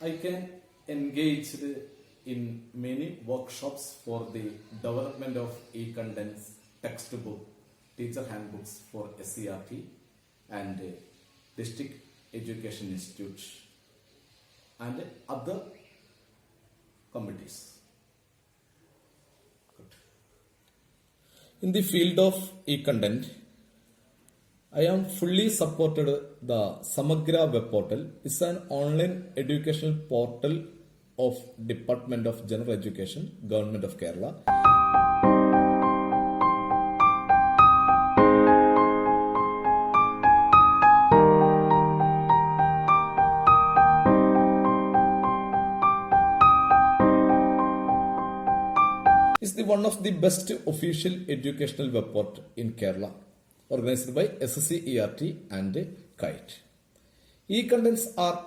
I can engage in many workshops for the development of e-contents, textbook, teacher handbooks for SCRT and district education institutes and other committees. Good. In the field of e-content, I am fully supported the Samagra web portal. It's an online educational portal of Department of General Education, Government of Kerala. It's one of the best official educational web portal in Kerala, organized by SSC ERT and KITE. E-contents are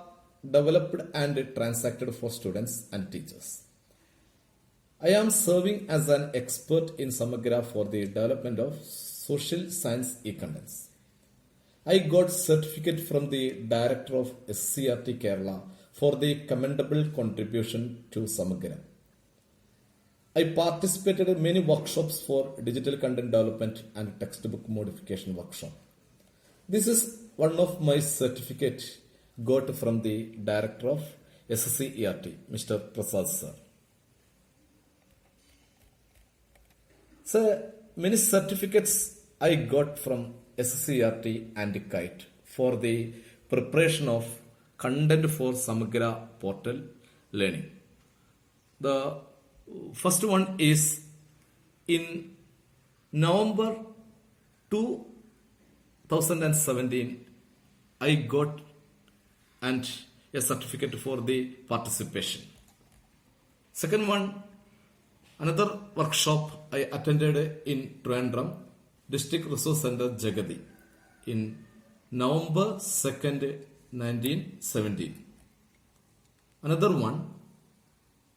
developed and transacted for students and teachers. I am serving as an expert in Samagra for the development of social science e-contents. I got certificate from the director of SCRT Kerala for the commendable contribution to Samagra. I participated in many workshops for digital content development and textbook modification workshop. This is one of my certificate got from the director of SSC ERT, Mr. Prasad sir. So many certificates I got from SSC ERT and KITE for the preparation of content for Samagra portal learning. The first one is in November 2017, I got and a certificate for the participation. Second one, another workshop I attended in Trivandrum, District Resource Center Jagadi in November 2nd, 1917. Another one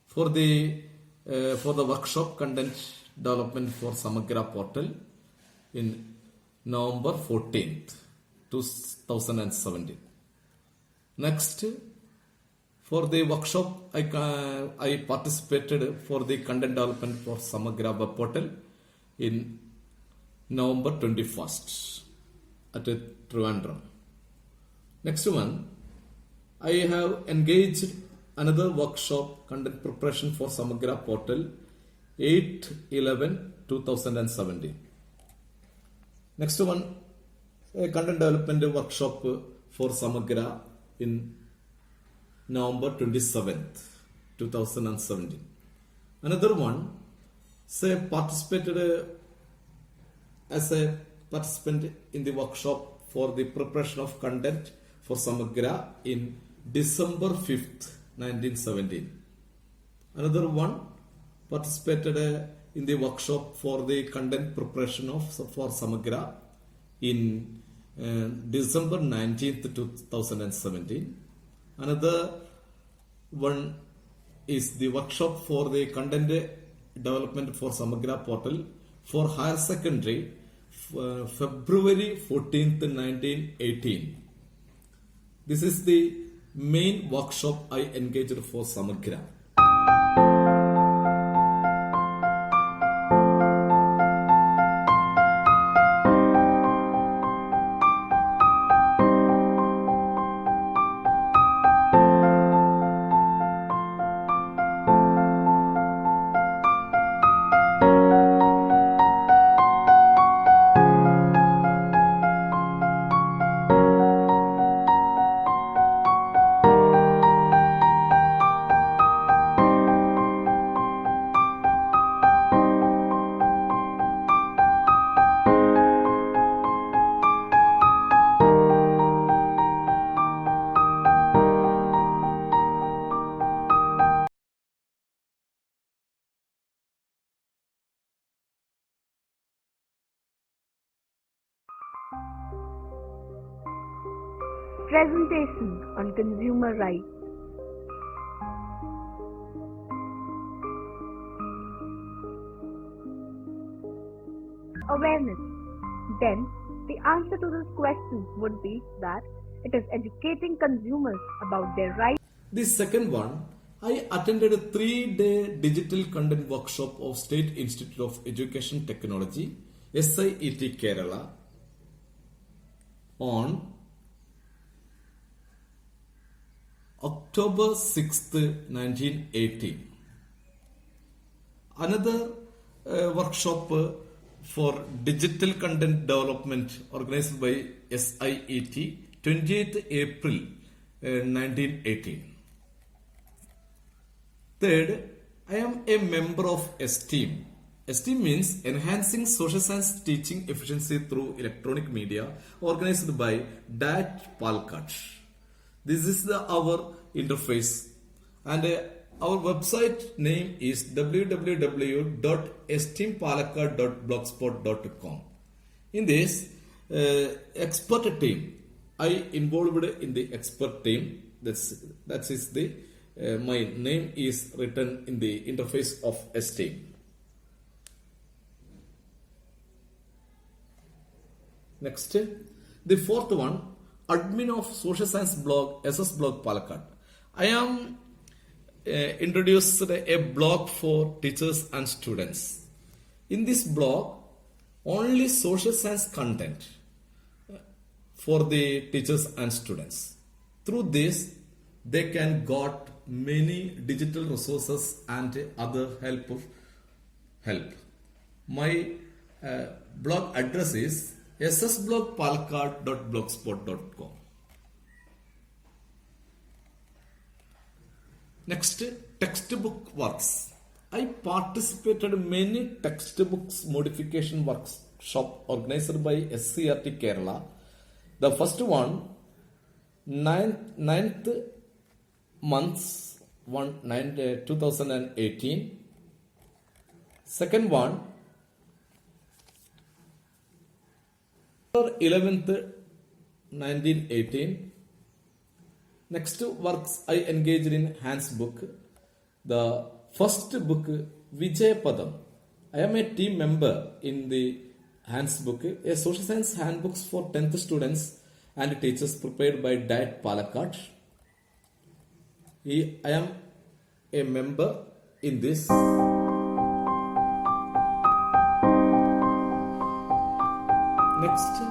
for the workshop content development for Samagra portal in November 14th, 2017. Next, for the workshop, I participated for the content development for Samagra web portal in November 21st at Trivandrum. Next one, I have engaged another workshop content preparation for Samagra portal 8/11/2017. Next one, a content development workshop for Samagra in November 27th, 2017. Another one, participated as a participant in the workshop for the preparation of content for Samagra in December 5th, 1917. Another one, participated in the workshop for the content preparation for Samagra in December 19th, 2017. Another one is the workshop for the content development for Samagra portal for higher secondary, February 14th, 1918. This is the main workshop I engaged for Samagra. Presentation on consumer rights. Awareness. Then, the answer to this question would be that it is educating consumers about their rights. The second one, I attended a 3-day digital content workshop of State Institute of Education Technology, SIET Kerala, on October 6th, 1980. Another workshop for digital content development organized by SIET, 28th April 1918. Third, I am a member of STEAM. STEAM means Enhancing Social Science Teaching Efficiency Through Electronic Media, organized by DAT Palakkad. This is our interface, and our website name is www.steampalakkad.blogspot.com. In this expert team, I involved in the expert team. That is the my name is written in the interface of STEAM. Next, the fourth one, admin of social science blog, SS Blog Palakkad. I am introduced a blog for teachers and students. In this blog, only social science content for the teachers and students. Through this, they can got many digital resources and other help. My blog address is ssblogpalakkad.blogspot.com. Next, textbook works. I participated in many textbooks modification workshop organized by SCRT Kerala. The first one, 9th months 2018. Second one, 11th 1918. Next works I engaged in Hans book. The first book, Vijay Padam. I am a team member in the Hans book, a social science handbooks for 10th students and teachers prepared by DAT Palakkad. I am a member in this. Next,